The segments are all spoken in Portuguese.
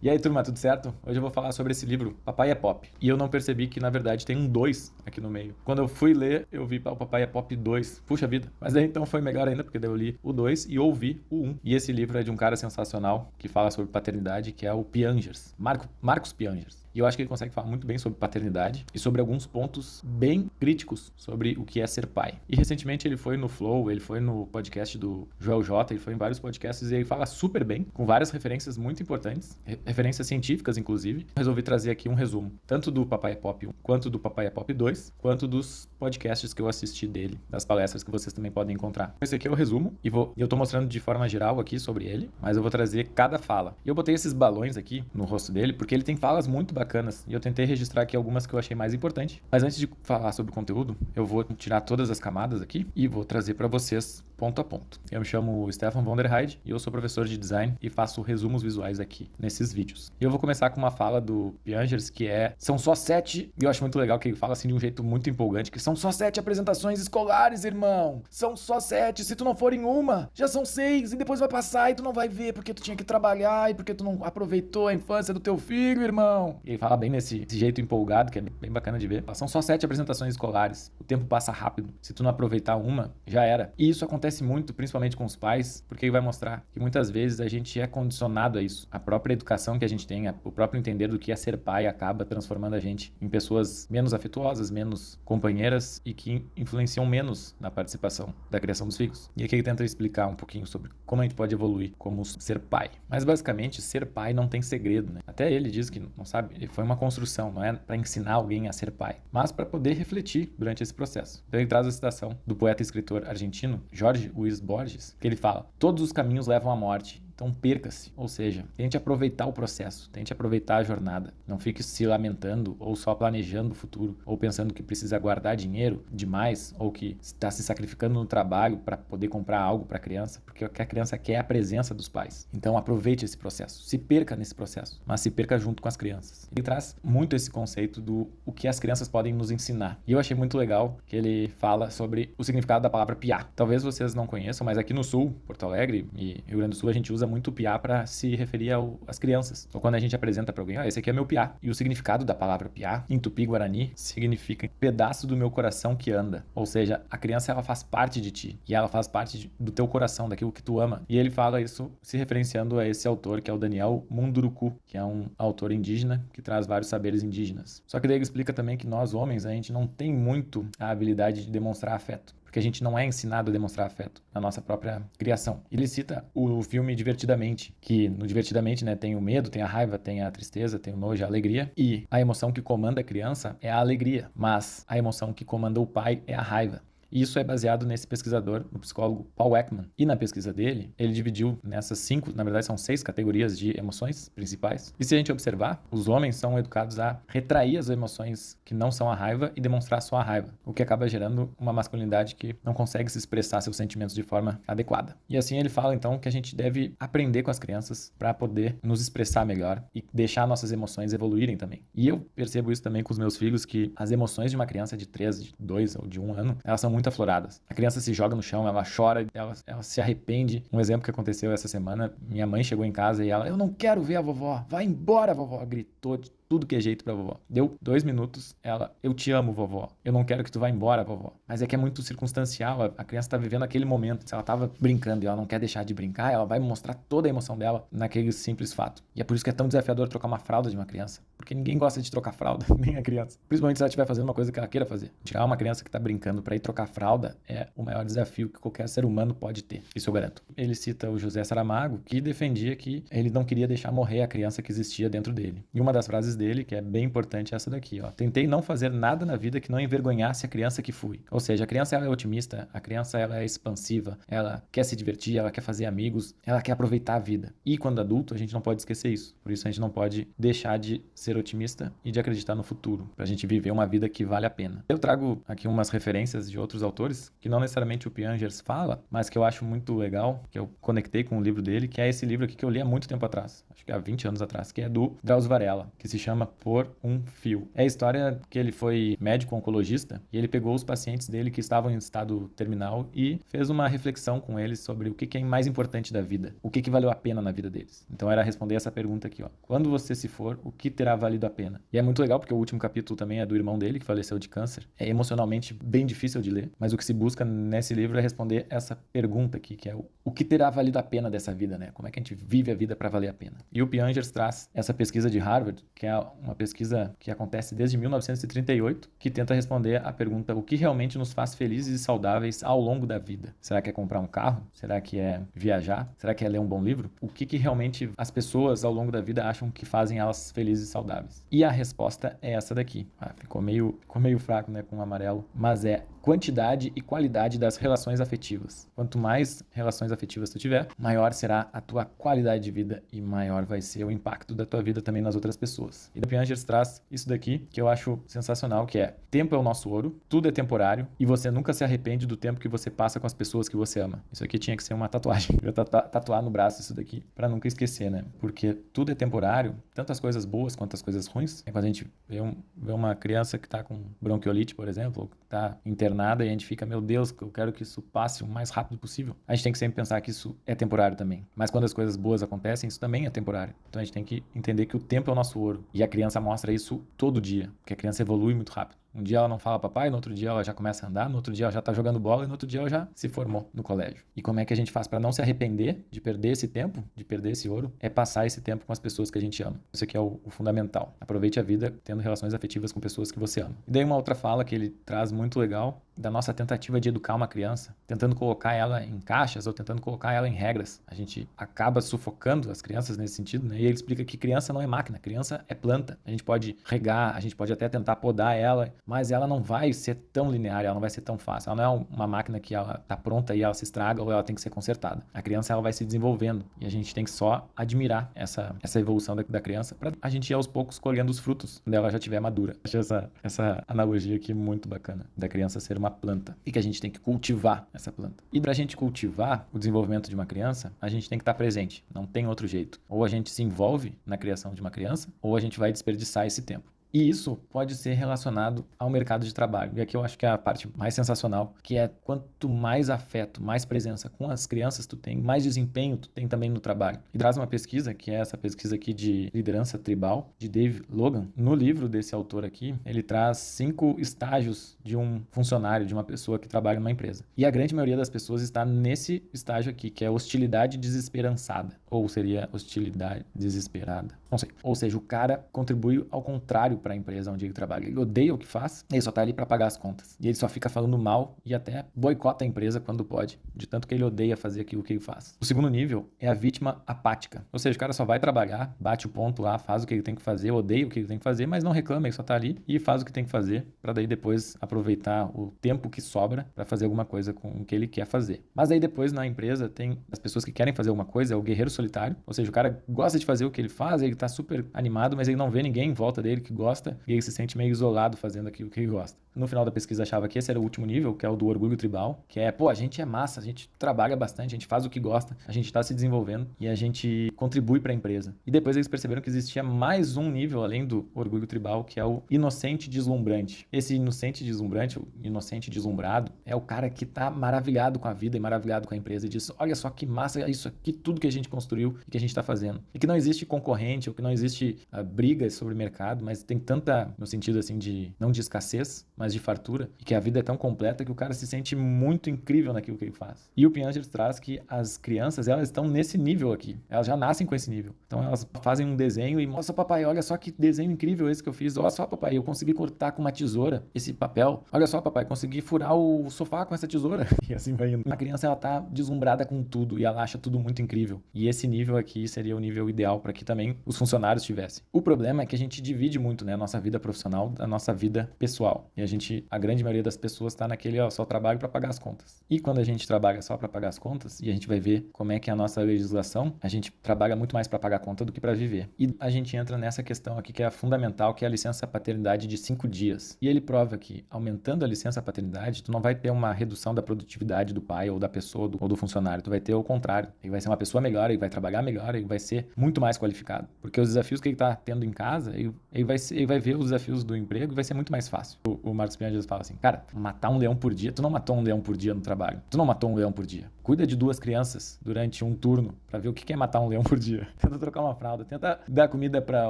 E aí, turma, tudo certo? Hoje eu vou falar sobre esse livro, Papai é Pop. E eu não percebi que, na verdade, tem um 2 aqui no meio. Quando eu fui ler, eu vi o Papai é Pop 2. Puxa vida. Mas aí então foi melhor ainda, porque daí eu li o 2 e ouvi o 1. E esse livro é de um cara sensacional que fala sobre paternidade, que é o Piangers. Marcos Piangers. E eu acho que ele consegue falar muito bem sobre paternidade e sobre alguns pontos bem críticos sobre o que é ser pai. E recentemente ele foi no Flow, ele foi no podcast do Joel J, ele foi em vários podcasts e ele fala super bem, com várias referências muito importantes, referências científicas inclusive. Resolvi trazer aqui um resumo, tanto do Papai é Pop 1, quanto do Papai é Pop 2, quanto dos podcasts que eu assisti dele, das palestras que vocês também podem encontrar. Esse aqui é o resumo e eu tô mostrando de forma geral aqui sobre ele, mas eu vou trazer cada fala. E eu botei esses balões aqui no rosto dele, porque ele tem falas muito bacanas e eu tentei registrar aqui algumas que eu achei mais importantes. Mas antes de falar sobre o conteúdo, eu vou tirar todas as camadas aqui e vou trazer para vocês ponto a ponto. Eu me chamo Stefan von der Heide e eu sou professor de design e faço resumos visuais aqui nesses vídeos. E eu vou começar com uma fala do Piangers que são só 7, e eu acho muito legal que ele fala assim de um jeito muito empolgante, que são só 7 apresentações escolares, irmão. São só 7, se tu não for em uma, já são 6 e depois vai passar e tu não vai ver porque tu tinha que trabalhar e porque tu não aproveitou a infância do teu filho, irmão. E ele fala bem nesse jeito empolgado, que é bem bacana de ver. São só 7 apresentações escolares. O tempo passa rápido. Se tu não aproveitar uma, já era. E isso acontece muito, principalmente com os pais, porque ele vai mostrar que muitas vezes a gente é condicionado a isso. A própria educação que a gente tem, o próprio entender do que é ser pai acaba transformando a gente em pessoas menos afetuosas, menos companheiras e que influenciam menos na participação da criação dos filhos. E aqui ele tenta explicar um pouquinho sobre como a gente pode evoluir como ser pai. Mas basicamente, ser pai não tem segredo, né? Até ele diz que não sabe, foi uma construção, não é para ensinar alguém a ser pai, mas para poder refletir durante esse processo. Então ele traz a citação do poeta e escritor argentino Jorge Luis Borges, que ele fala: todos os caminhos levam à morte. Então perca-se, ou seja, tente aproveitar o processo, tente aproveitar a jornada. Não fique se lamentando ou só planejando o futuro, ou pensando que precisa guardar dinheiro demais, ou que está se sacrificando no trabalho para poder comprar algo para a criança, porque o que a criança quer é a presença dos pais. Então aproveite esse processo, se perca nesse processo, mas se perca junto com as crianças. Ele traz muito esse conceito do o que as crianças podem nos ensinar. E eu achei muito legal que ele fala sobre o significado da palavra piá. Talvez vocês não conheçam, mas aqui no Sul, Porto Alegre e Rio Grande do Sul, a gente usa muito piá para se referir às crianças. Então, quando a gente apresenta para alguém, esse aqui é meu piá. E o significado da palavra piá, em Tupi-Guarani, significa pedaço do meu coração que anda. Ou seja, a criança, ela faz parte de ti. E ela faz parte do teu coração, daquilo que tu ama. E ele fala isso se referenciando a esse autor, que é o Daniel Munduruku, que é um autor indígena que traz vários saberes indígenas. Só que daí ele explica também que nós, homens, a gente não tem muito a habilidade de demonstrar afeto, porque a gente não é ensinado a demonstrar afeto na nossa própria criação. Ele cita o filme Divertidamente, que no Divertidamente, né, tem o medo, tem a raiva, tem a tristeza, tem o nojo, a alegria, e a emoção que comanda a criança é a alegria, mas a emoção que comanda o pai é a raiva. E isso é baseado nesse pesquisador, no psicólogo Paul Ekman. E na pesquisa dele, ele dividiu nessas 5, na verdade são 6 categorias de emoções principais. E se a gente observar, os homens são educados a retrair as emoções que não são a raiva e demonstrar só a raiva, o que acaba gerando uma masculinidade que não consegue se expressar seus sentimentos de forma adequada. E assim ele fala então que a gente deve aprender com as crianças para poder nos expressar melhor e deixar nossas emoções evoluírem também. E eu percebo isso também com os meus filhos, que as emoções de uma criança de 3, de 2 ou de 1 ano, elas são muito afloradas. A criança se joga no chão, ela chora, ela se arrepende. Um exemplo que aconteceu essa semana, minha mãe chegou em casa e ela: eu não quero ver a vovó, vai embora, vovó, gritou de tudo que é jeito pra vovó. Deu 2 minutos, ela: eu te amo, vovó, eu não quero que tu vá embora, vovó. Mas é que é muito circunstancial, a criança tá vivendo aquele momento. Se ela tava brincando e ela não quer deixar de brincar, ela vai mostrar toda a emoção dela naquele simples fato. E é por isso que é tão desafiador trocar uma fralda de uma criança, porque ninguém gosta de trocar fralda, nem a criança. Principalmente se ela estiver fazendo uma coisa que ela queira fazer. Tirar uma criança que tá brincando pra ir trocar fralda é o maior desafio que qualquer ser humano pode ter, isso eu garanto. Ele cita o José Saramago, que defendia que ele não queria deixar morrer a criança que existia dentro dele. E uma das frases dele, que é bem importante, é essa daqui, ó: tentei não fazer nada na vida que não envergonhasse a criança que fui. Ou seja, a criança, ela é otimista, a criança, ela é expansiva, ela quer se divertir, ela quer fazer amigos, ela quer aproveitar a vida. E quando adulto, a gente não pode esquecer isso. Por isso a gente não pode deixar de ser otimista e de acreditar no futuro, pra gente viver uma vida que vale a pena. Eu trago aqui umas referências de outros autores, que não necessariamente o Piangers fala, mas que eu acho muito legal, que eu conectei com o livro dele, que é esse livro aqui que eu li há muito tempo atrás, acho que há 20 anos atrás, que é do Drauzio Varela, que se chama chama Por um Fio. É a história que ele foi médico oncologista e ele pegou os pacientes dele que estavam em estado terminal e fez uma reflexão com eles sobre o que é mais importante da vida, o que valeu a pena na vida deles. Então era responder essa pergunta aqui, ó. Quando você se for, o que terá valido a pena? E é muito legal porque o último capítulo também é do irmão dele, que faleceu de câncer. É emocionalmente bem difícil de ler, mas o que se busca nesse livro é responder essa pergunta aqui, que é o que terá valido a pena dessa vida, né? Como é que a gente vive a vida para valer a pena? E o Piangers traz essa pesquisa de Harvard, que é uma pesquisa que acontece desde 1938, que tenta responder a pergunta: o que realmente nos faz felizes e saudáveis ao longo da vida? Será que é comprar um carro? Será que é viajar? Será que é ler um bom livro? O que realmente as pessoas ao longo da vida acham que fazem elas felizes e saudáveis? E a resposta é essa daqui. Ficou meio fraco, né, com o amarelo, mas é quantidade e qualidade das relações afetivas. Quanto mais relações afetivas tu tiver, maior será a tua qualidade de vida e maior vai ser o impacto da tua vida também nas outras pessoas. E o Piangers traz isso daqui que eu acho sensacional, que é: tempo é o nosso ouro, tudo é temporário e você nunca se arrepende do tempo que você passa com as pessoas que você ama. Isso aqui tinha que ser uma tatuagem. Eu ia tatuar no braço isso daqui pra nunca esquecer, né? Porque tudo é temporário, tanto as coisas boas quanto as coisas ruins. É quando a gente vê uma criança que tá com bronquiolite, por exemplo, ou que tá internada e a gente fica, meu Deus, eu quero que isso passe o mais rápido possível. A gente tem que sempre pensar que isso é temporário também. Mas quando as coisas boas acontecem, isso também é temporário. Então a gente tem que entender que o tempo é o nosso ouro. E a criança mostra isso todo dia, porque a criança evolui muito rápido. Um dia ela não fala papai, no outro dia ela já começa a andar, no outro dia ela já tá jogando bola e no outro dia ela já se formou no colégio. E como é que a gente faz para não se arrepender de perder esse tempo, de perder esse ouro? É passar esse tempo com as pessoas que a gente ama. Isso aqui é o fundamental. Aproveite a vida tendo relações afetivas com pessoas que você ama. E daí uma outra fala que ele traz muito legal, da nossa tentativa de educar uma criança, tentando colocar ela em caixas ou tentando colocar ela em regras. A gente acaba sufocando as crianças nesse sentido, né? E ele explica que criança não é máquina, criança é planta. A gente pode regar, a gente pode até tentar podar ela, mas ela não vai ser tão linear, ela não vai ser tão fácil. Ela não é uma máquina que ela tá pronta e ela se estraga ou ela tem que ser consertada. A criança, ela vai se desenvolvendo e a gente tem que só admirar essa evolução da criança para a gente ir aos poucos colhendo os frutos quando ela já estiver madura. Achei essa analogia aqui muito bacana, da criança ser uma planta e que a gente tem que cultivar essa planta. E pra gente cultivar o desenvolvimento de uma criança, a gente tem que estar presente, não tem outro jeito. Ou a gente se envolve na criação de uma criança, ou a gente vai desperdiçar esse tempo. E isso pode ser relacionado ao mercado de trabalho. E aqui eu acho que é a parte mais sensacional, que é quanto mais afeto, mais presença com as crianças tu tem, mais desempenho tu tem também no trabalho. E traz uma pesquisa, que é essa pesquisa aqui de liderança tribal, de Dave Logan. No livro desse autor aqui, ele traz 5 estágios de um funcionário, de uma pessoa que trabalha numa empresa. E a grande maioria das pessoas está nesse estágio aqui, que é hostilidade desesperançada. Ou seria hostilidade desesperada. Não sei. Ou seja, o cara contribui ao contrário para a empresa onde ele trabalha. Ele odeia o que faz, ele só tá ali para pagar as contas. E ele só fica falando mal e até boicota a empresa quando pode, de tanto que ele odeia fazer aquilo que ele faz. O segundo nível é a vítima apática. Ou seja, o cara só vai trabalhar, bate o ponto lá, faz o que ele tem que fazer, odeia o que ele tem que fazer, mas não reclama, ele só tá ali e faz o que tem que fazer para daí depois aproveitar o tempo que sobra para fazer alguma coisa com o que ele quer fazer. Mas aí depois na empresa tem as pessoas que querem fazer alguma coisa, é o guerreiro solitário. Ou seja, o cara gosta de fazer o que ele faz, ele tá super animado, mas ele não vê ninguém em volta dele que gosta e ele se sente meio isolado fazendo aquilo que ele gosta. No final da pesquisa achava que esse era o último nível, que é o do orgulho tribal, que é, a gente é massa, a gente trabalha bastante, a gente faz o que gosta, a gente tá se desenvolvendo e a gente contribui para a empresa. E depois eles perceberam que existia mais um nível além do orgulho tribal, que é o inocente deslumbrante. Esse inocente deslumbrante, o inocente deslumbrado, é o cara que tá maravilhado com a vida e maravilhado com a empresa e diz, olha só que massa isso aqui, tudo que a gente construiu e que a gente tá fazendo. E que não existe concorrente, ou que não existe brigas sobre o mercado, mas tem tanta, no sentido assim de, não de escassez, mas de fartura, e que a vida é tão completa que o cara se sente muito incrível naquilo que ele faz. E o Piangers traz que as crianças, elas estão nesse nível aqui, elas já nascem com esse nível. Então elas fazem um desenho e mostram, papai, olha só que desenho incrível esse que eu fiz, olha só, papai, eu consegui cortar com uma tesoura esse papel, olha só, papai, consegui furar o sofá com essa tesoura, e assim vai indo. A criança, ela tá deslumbrada com tudo, e ela acha tudo muito incrível. E esse nível aqui seria o nível ideal para que também os funcionários tivessem. O problema é que a gente divide muito, né? né? A nossa vida profissional da nossa vida pessoal. E a grande maioria das pessoas está naquele, só trabalho para pagar as contas. E quando a gente trabalha só para pagar as contas, e a gente vai ver como é que é a nossa legislação, a gente trabalha muito mais para pagar a conta do que para viver. E a gente entra nessa questão aqui que é a fundamental, que é a licença paternidade de 5 dias. E ele prova que, aumentando a licença paternidade, tu não vai ter uma redução da produtividade do pai ou da pessoa ou do funcionário. Tu vai ter o contrário. Ele vai ser uma pessoa melhor, ele vai trabalhar melhor, ele vai ser muito mais qualificado. Porque os desafios que ele está tendo em casa, ele vai ver os desafios do emprego e vai ser muito mais fácil. O Marcos Pianges fala assim, cara, matar um leão por dia, tu não matou um leão por dia no trabalho. Tu não matou um leão por dia. Cuida de 2 crianças durante um turno para ver o que é matar um leão por dia. Tenta trocar uma fralda, tenta dar comida para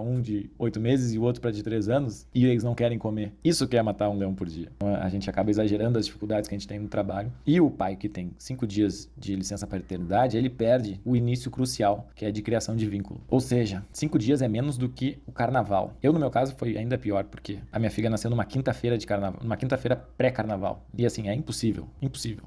um de 8 meses e o outro para de 3 anos e eles não querem comer. Isso que é matar um leão por dia. Então, a gente acaba exagerando as dificuldades que a gente tem no trabalho. E o pai que tem 5 dias de licença paternidade, ele perde o início crucial, que é de criação de vínculo. Ou seja, 5 dias é menos do que o carnaval. Eu, no meu caso, foi ainda pior, porque a minha filha nasceu numa quinta-feira de carnaval, numa quinta-feira pré-carnaval. E assim, é impossível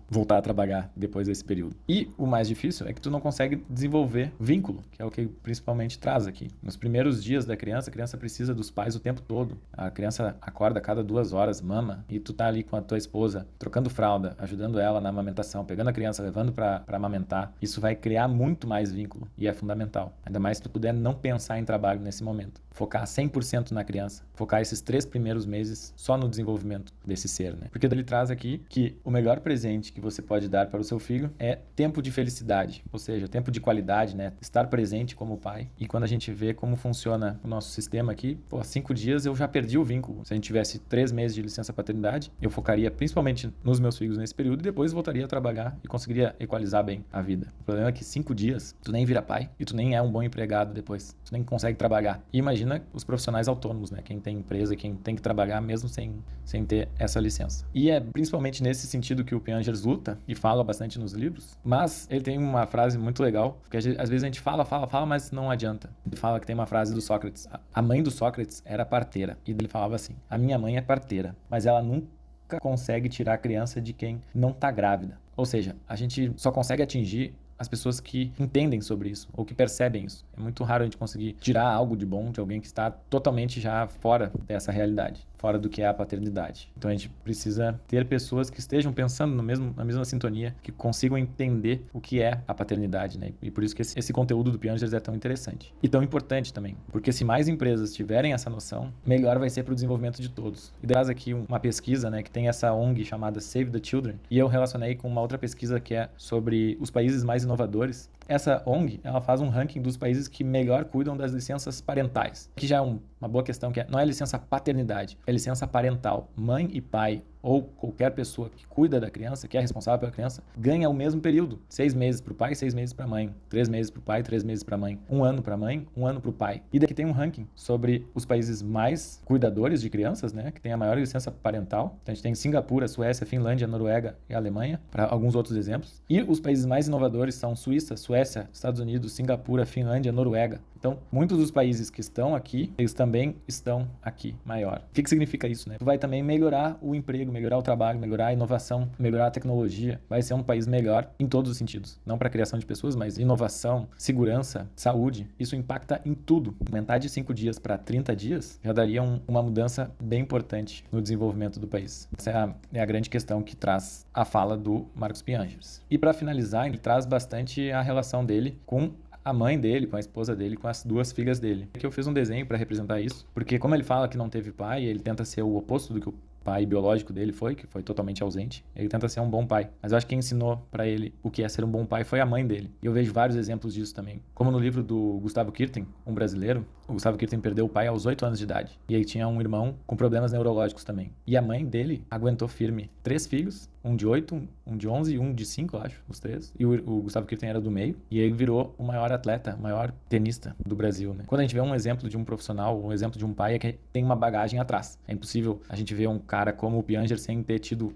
voltar a trabalhar depois desse período. E o mais difícil é que tu não consegue desenvolver vínculo, que é o que principalmente traz aqui. Nos primeiros dias da criança, a criança precisa dos pais o tempo todo. A criança acorda a cada 2 horas, mama, e tu tá ali com a tua esposa, trocando fralda, ajudando ela na amamentação, pegando a criança, levando para amamentar. Isso vai criar muito mais vínculo e é fundamental. Ainda mais se tu puder não pensar em trabalho nesse momento. Focar 100% na criança. Focar esses 3 primeiros meses só no desenvolvimento desse ser, né? Porque ele traz aqui que o melhor presente que você pode dar para o seu filho é tempo de felicidade, ou seja, tempo de qualidade, né? Estar presente como pai. E quando a gente vê como funciona o nosso sistema aqui, 5 dias eu já perdi o vínculo. Se a gente tivesse 3 meses de licença paternidade, eu focaria principalmente nos meus filhos nesse período e depois voltaria a trabalhar e conseguiria equalizar bem a vida. O problema é que 5 dias tu nem vira pai e tu nem é um bom empregado depois. Tu nem consegue trabalhar. E imagina os profissionais autônomos, né? Quem tem empresa, quem tem que trabalhar mesmo sem ter essa licença. E é principalmente nesse sentido que o Piangers luta e fala bastante nos livros, mas ele tem uma frase muito legal, porque às vezes a gente fala, mas não adianta. Ele fala que tem uma frase do Sócrates. A mãe do Sócrates era parteira, e ele falava assim, a minha mãe é parteira, mas ela nunca consegue tirar a criança de quem não tá grávida. Ou seja, a gente só consegue atingir as pessoas que entendem sobre isso ou que percebem isso. É muito raro a gente conseguir tirar algo de bom de alguém que está totalmente já fora dessa realidade, fora do que é a paternidade. Então a gente precisa ter pessoas que estejam pensando na mesma sintonia, que consigam entender o que é a paternidade, né? E por isso que esse conteúdo do Piangers é tão interessante e tão importante também, porque se mais empresas tiverem essa noção, melhor vai ser para o desenvolvimento de todos. E traz aqui uma pesquisa, né, que tem essa ONG chamada Save the Children, e eu relacionei com uma outra pesquisa que é sobre os países mais inovadores. Essa ONG, ela faz um ranking dos países que melhor cuidam das licenças parentais, que já é uma boa questão, que não é licença paternidade, é licença parental. Mãe e pai ou qualquer pessoa que cuida da criança, que é responsável pela criança, ganha o mesmo período. 6 meses para o pai, 6 meses para a mãe. 3 meses para o pai, 3 meses para a mãe. 1 ano para a mãe, 1 ano para o pai. E daqui tem um ranking sobre os países mais cuidadores de crianças, né, que tem a maior licença parental. Então a gente tem Singapura, Suécia, Finlândia, Noruega e Alemanha, para alguns outros exemplos. E os países mais inovadores são Suíça, Suécia, Estados Unidos, Singapura, Finlândia, Noruega. Então, muitos dos países que estão aqui, eles também estão aqui, maior. O que significa isso, né? Vai também melhorar o emprego, melhorar o trabalho, melhorar a inovação, melhorar a tecnologia. Vai ser um país melhor em todos os sentidos. Não para a criação de pessoas, mas inovação, segurança, saúde. Isso impacta em tudo. Aumentar de 5 dias para 30 dias já daria uma mudança bem importante no desenvolvimento do país. Essa é a grande questão que traz a fala do Marcos Piangers. E para finalizar, ele traz bastante a relação dele com a mãe dele, com a esposa dele, com as 2 filhas dele. Aqui eu fiz um desenho para representar isso, porque como ele fala que não teve pai, ele tenta ser o oposto do que o pai biológico dele foi, que foi totalmente ausente. Ele tenta ser um bom pai. Mas eu acho que quem ensinou para ele o que é ser um bom pai foi a mãe dele. E eu vejo vários exemplos disso também. Como no livro do Gustavo Kirten, um brasileiro, o Gustavo Kirten perdeu o pai aos 8 anos de idade. E aí tinha um irmão com problemas neurológicos também. E a mãe dele aguentou firme 3 filhos, um de 8, um de 11 e um de 5, eu acho, os 3. E o Gustavo Kirten era do meio. E ele virou o maior atleta, o maior tenista do Brasil, né? Quando a gente vê um exemplo de um profissional, um exemplo de um pai, é que tem uma bagagem atrás. É impossível a gente ver um cara como o Piangers sem ter tido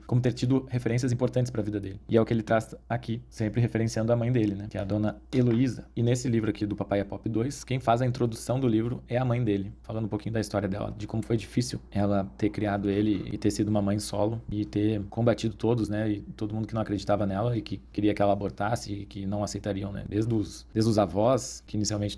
referências importantes para a vida dele. E é o que ele traz aqui, sempre referenciando a mãe dele, né? Que é a dona Heloísa. E nesse livro aqui do Papai é Pop 2, quem faz a introdução do livro é a mãe dele, falando um pouquinho da história dela, de como foi difícil ela ter criado ele e ter sido uma mãe solo e ter combatido todos todos, né? E todo mundo que não acreditava nela e que queria que ela abortasse e que não aceitariam, né? Desde os avós, que inicialmente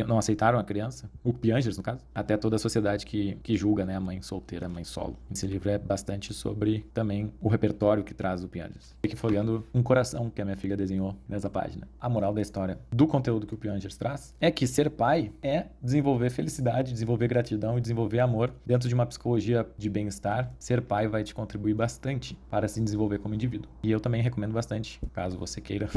não aceitaram a criança, o Piangers, no caso, até toda a sociedade que julga, né? A mãe solteira, a mãe solo. Esse livro é bastante sobre também o repertório que traz o Piangers. Fiquei folheando um coração que a minha filha desenhou nessa página. A moral da história do conteúdo que o Piangers traz é que ser pai é desenvolver felicidade, desenvolver gratidão e desenvolver amor dentro de uma psicologia de bem-estar. Ser pai vai te contribuir bastante para se desenvolver como indivíduo. E eu também recomendo bastante, caso você queira,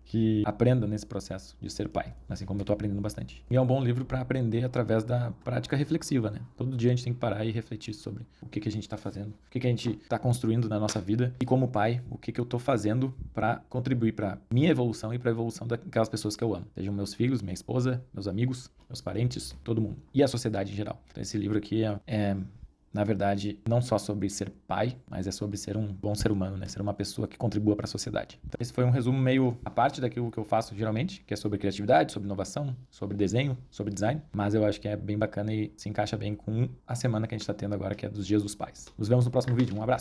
que aprenda nesse processo de ser pai, assim como eu tô aprendendo bastante. E é um bom livro para aprender através da prática reflexiva, né? Todo dia a gente tem que parar e refletir sobre o que a gente tá fazendo, o que a gente tá construindo na nossa vida e como pai, o que eu tô fazendo para contribuir para minha evolução e para a evolução daquelas pessoas que eu amo. Sejam meus filhos, minha esposa, meus amigos, meus parentes, todo mundo. E a sociedade em geral. Então esse livro aqui na verdade, não só sobre ser pai, mas é sobre ser um bom ser humano, né? Ser uma pessoa que contribua para a sociedade. Então, esse foi um resumo meio à parte daquilo que eu faço geralmente, que é sobre criatividade, sobre inovação, sobre desenho, sobre design. Mas eu acho que é bem bacana e se encaixa bem com a semana que a gente está tendo agora, que é dos Dias dos Pais. Nos vemos no próximo vídeo. Um abraço!